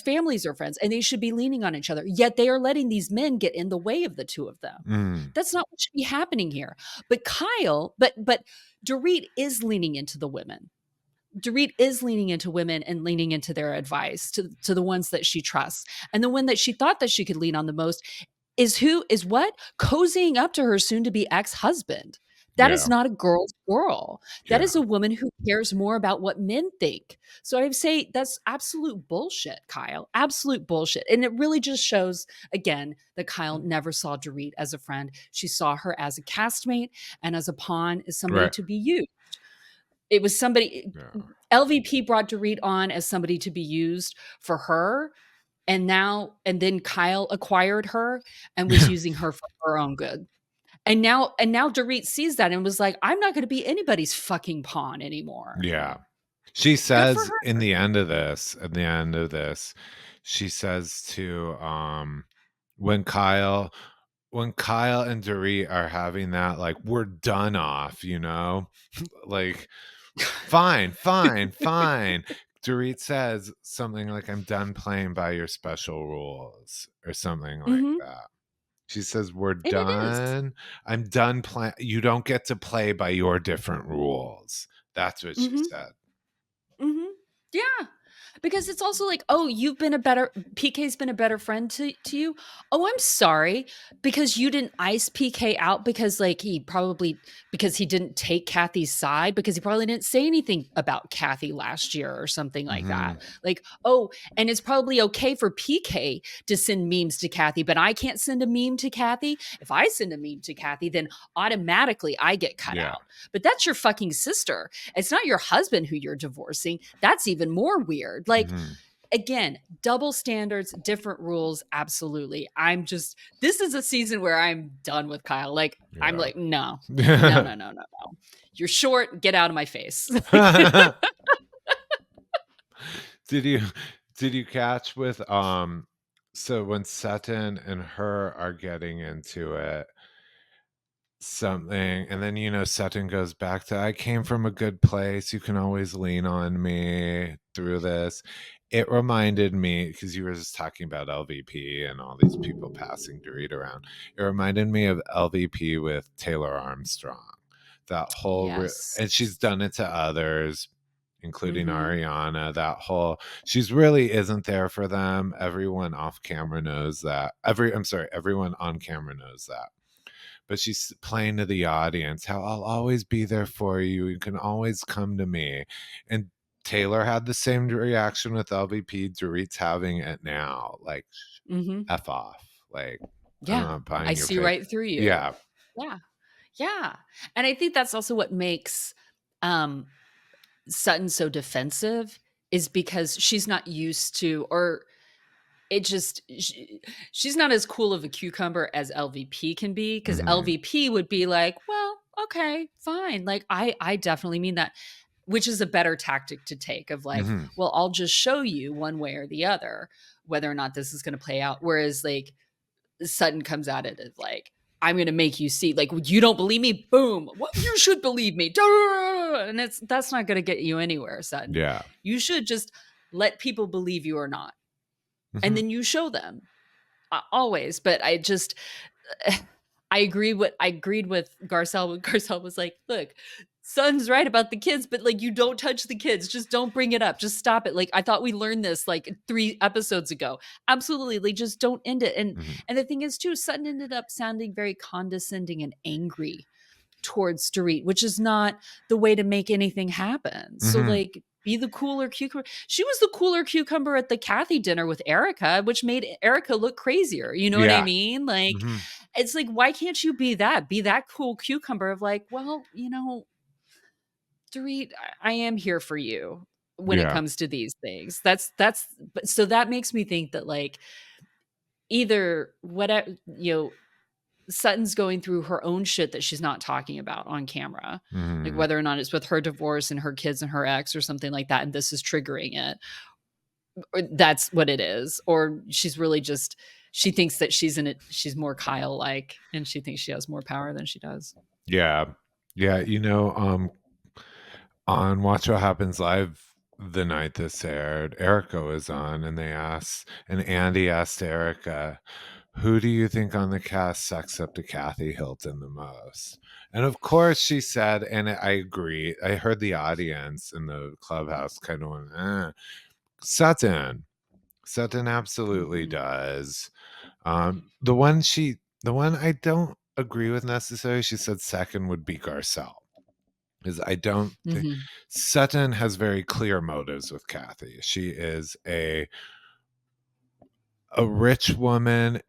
families are friends, and they should be leaning on each other. Yet they are letting these men get in the way of the two of them. Mm. That's not what should be happening here. But Dorit is leaning into the women. Dorit is leaning into women and leaning into their advice to the ones that she trusts. And the one that she thought that she could lean on the most is what? Cozying up to her soon to be ex-husband. That is Yeah. not a girl's girl. That Yeah. is a woman who cares more about what men think. So I would say that's absolute bullshit, Kyle. Absolute bullshit. And it really just shows, again, that Kyle never saw Dorit as a friend. She saw her as a castmate and as a pawn, as somebody Right. to be used. It was somebody Yeah. LVP brought Dorit on as somebody to be used for her, and then Kyle acquired her and was using her for her own good. And now Dorit sees that and was like, "I'm not gonna be anybody's fucking pawn anymore." Yeah. She Good for says her. in the end of this, she says to when Kyle and Dorit are having that like we're done off, like fine, fine, fine. Dorit says something like I'm done playing by your special rules or something like Mhm. that. She says we're And it is. done. I'm done playing. You don't get to play by your different rules. That's what she Mhm. said. Mhm. Yeah. Because it's also like, "Oh, PK's been a better friend to you? Oh, I'm sorry because you didn't ice PK out because because he didn't take Kathy's side because he probably didn't say anything about Kathy last year or something like Hmm. that." Like, "Oh, and it's probably okay for PK to send memes to Kathy, but I can't send a meme to Kathy. If I send a meme to Kathy, then automatically I get cut Yeah. out." But that's your fucking sister. It's not your husband who you're divorcing. That's even more weird. Like, Hmm. again, double standards, different rules. Absolutely. This is a season where I'm done with Kyle. Like, I'm Yeah. like, no, no, no, no, no, no. You're short. Get out of my face. did you did you catch with so when Sutton and her are getting into it something and then Sutton goes back to I came from a good place, you can always lean on me through this. It reminded me because you were just talking about LVP and all these people passing Dorit around. It reminded me of LVP with Taylor Armstrong, that Yes. and she's done it to others including Mhm. Ariana. That whole she's really isn't there for them. Everyone off camera knows that. Everyone on camera knows that, but she's playing to the audience how I'll always be there for you. You can always come to me. And Taylor had the same reaction with LVP. Dorit's having it now. Like, Mhm. F off. Like, I'm Yeah. not I buying your see fake. right through you. Yeah. Yeah. Yeah. And I think that's also what makes um Sutton so defensive is because she's not used to, or it just she's not as cool of a cucumber as LVP can be, because Hmm. LVP would be like, "Well, okay, fine." Like I definitely mean that, which is a better tactic to take of like, Hmm. "Well, I'll just show you one way or the other whether or not this is going to play out." Whereas like Sutton comes at it as like, "I'm going to make you see, like, you don't believe me? Boom. Well, you should believe me." And that's not going to get you anywhere, Sutton. Yeah. You should just let people believe you or not. And Hmm. then you show them always. But I agreed with Garcelle when Garcelle was like, "Look, Son's right about the kids, but like you don't touch the kids. Just don't bring it up. Just stop it." Like I thought we learned this like 3 episodes ago. Absolutely. Like just don't end it. And Hmm. and the thing is too, Sutton ended up sounding very condescending and angry towards Dorit, which is not the way to make anything happen. So Mhm. like be the cooler cucumber. She was the cooler cucumber at the Kathy dinner with Erika, which made Erika look crazier. You know what I Yeah. mean? Like Mhm. it's like, why can't you be that? Be that cool cucumber of like, well, Dorit, I am here for you when it Yeah. comes to these things. But so that makes me think that like either whatever, Sutton's going through her own shit that she's not talking about on camera, like Mhm. whether or not it's with her divorce and her kids and her ex or something like that, and this is triggering it, or that's what it is, or she's really just she thinks that she's in it, she's more Kyle like, and she thinks she has more power than she does. Yeah. Yeah, on Watch What Happens Live the night this aired, Erika was on and Andy asked Erika, who do you think on the cast sucks up to Kathy Hilton the most? And of course she said, and I agree, I heard the audience in the clubhouse kind of went, Sutton. Sutton absolutely Mhm. does. The one I don't agree with necessarily, she said second would be Garcelle. Is I don't think Mhm. Sutton has very clear motives with Kathy. She is a rich woman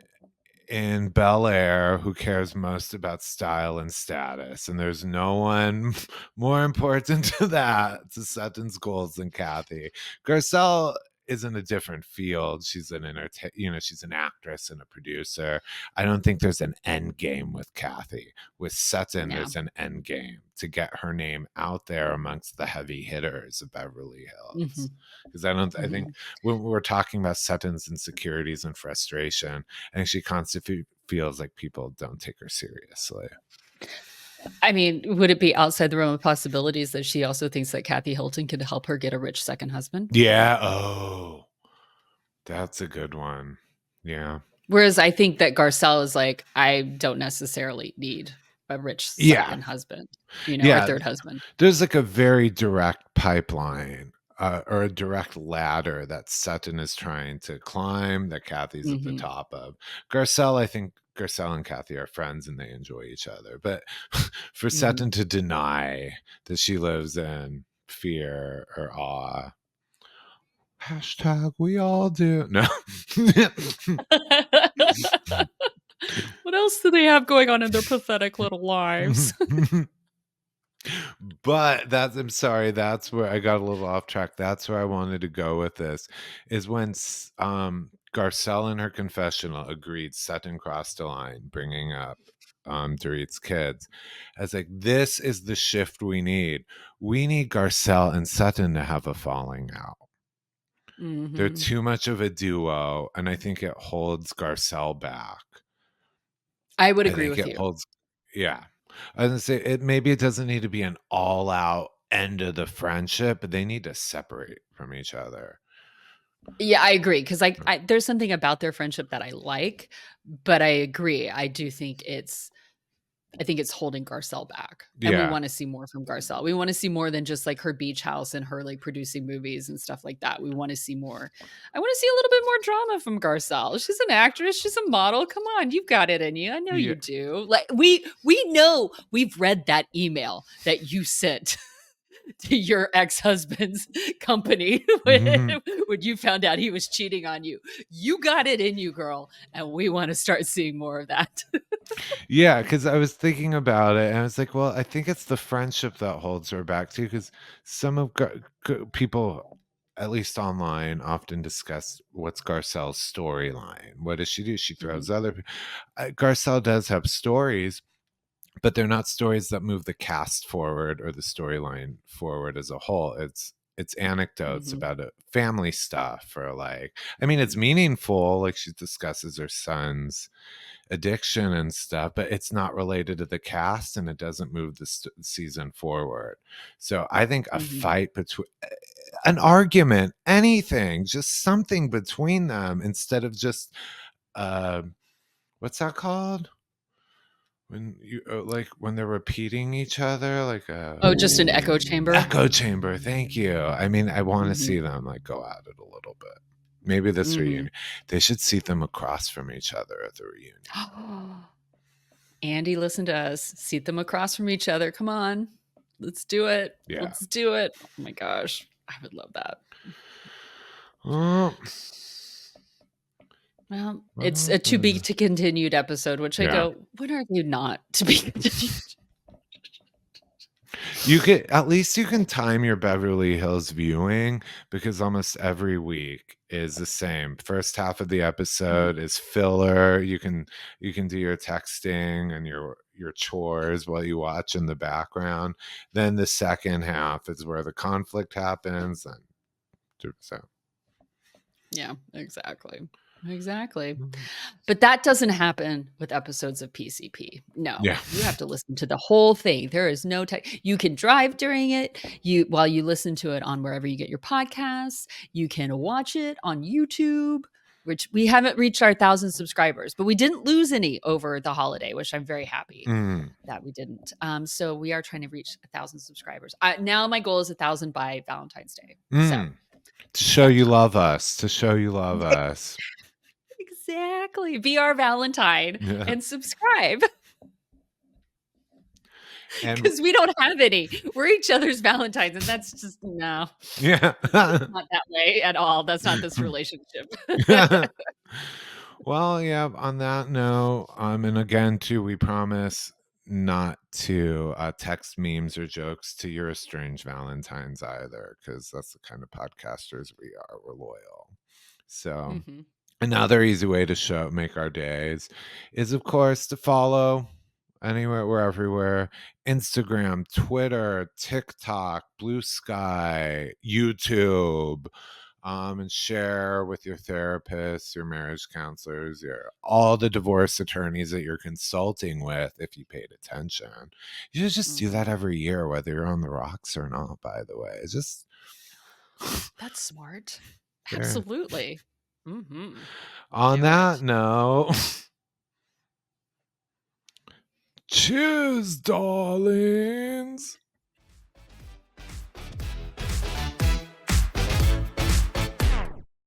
in Bel Air who cares most about style and status. And there's no one more important to that, to Sutton's goals than Kathy. Garcelle is in a different field. She's she's an actress and a producer. I don't think there's an end game with Kathy. With Sutton, Yeah. there's an end game to get her name out there amongst the heavy hitters of Beverly Hills. Mhm. Because I think Mhm. when we're talking about Sutton's insecurities and frustration, and she constantly feels like people don't take her seriously. I mean, would it be outside the realm of possibilities that she also thinks that Kathy Hilton could help her get a rich second husband? Yeah. Oh, that's a good one. Yeah. Whereas I think that Garcelle is like, I don't necessarily need a rich Yeah. second husband, or Yeah. third husband. There's like a very direct pipeline or a direct ladder that Sutton is trying to climb that Kathy's at the Mhm. top of. Garcelle, I think Garcelle and Kathy are friends and they enjoy each other. But for Mhm. Sutton to deny that she lives in fear or awe, hashtag we all do. No. What else do they have going on in their pathetic little lives? But I'm sorry, that's where I got a little off track. That's where I wanted to go with this is when Garcelle in her confessional agreed Sutton crossed the line, bringing up Dorit's kids. I was like, this is the shift we need. We need Garcelle and Sutton to have a falling out. They're Mhm. too much of a duo, and I think it holds Garcelle back. I would I agree think with it you. holds, yeah. I was gonna say maybe it doesn't need to be an all out end of the friendship, but they need to separate from each other. Yeah, I agree, 'cause I there's something about their friendship that I like, but I agree. I think it's holding Garcelle back, and we Yeah. wanna see more from Garcelle. We wanna see more than just, like, her beach house and her, like, producing movies and stuff like that. We wanna see more. I wanna see a little bit more drama from Garcelle. She's an actress, she's a model, come on, you've got it in you. I know Yeah. you do. Like, we know we've read that email that you sent to your ex-husband's company Mhm. when you found out he was cheating on you. You got it in you, girl, and we wanna start seeing more of that. Yeah, because I was thinking about it and I was like, well, I think it's the friendship that holds her back too. Because some of people, at least online, often discuss what's Garcelle's storyline. What does she do? She Mhm, throws other Garcelle does have stories, but they're not stories that move the cast forward or the storyline forward as a whole. It's anecdotes mhm, about family stuff or like, I mean, it's meaningful, like she discusses her son's addiction and stuff, but it's not related to the cast and it doesn't move the season forward. So I think a mhm. fight between an argument, anything, just something between them instead of just uh what's that called? When you like when they're repeating each other, like a Oh, just an echo chamber? echo chamber. Thank you. I mean, I want to Mhm, see them like go at it a little bit. Maybe this mhm. reunion, they should seat them across from each other at the reunion. Andy listened to us, seat them across from each other. Come on, let's do it. Yeah. Let's do it. Oh my gosh, I would love that. Oh. Well, it's a to be to continued episode, which I go, when are they not to be continued? You could at least you can time your Beverly Hills viewing because almost every week is the same. First half of the episode is filler. You can do your texting and your chores while you watch in the background. Then the second half is where the conflict happens. And so yeah, exactly. But that doesn't happen with episodes of PCP. No, yeah, you have to listen to the whole thing. There is no you can drive during it. While you listen to it on wherever you get your podcasts. You can watch it on YouTube, which we haven't reached our 1,000 subscribers, but we didn't lose any over the holiday, which I'm very happy that we didn't. So we are trying to reach 1,000 subscribers. Now my goal is 1,000 by Valentine's Day. So to show you love us. To show you love us. Exactly. Be our Valentine and subscribe. Because we don't have any. We're each other's Valentines, and that's just no. Yeah. Not that way at all. That's not this relationship. Well, yeah, on that note, and again, too, we promise not to text memes or jokes to your estranged Valentines either, because that's the kind of podcasters we are. We're loyal. So another easy way to make our days is, of course, to follow anywhere. We're everywhere: Instagram, Twitter, TikTok, Blue Sky, YouTube. And share with your therapists, your marriage counselors, all the divorce attorneys that you're consulting with. If you paid attention, you should just do that every year, whether you're on the rocks or not. By the way, it's just that's smart. Absolutely. On that note, cheers, darlings.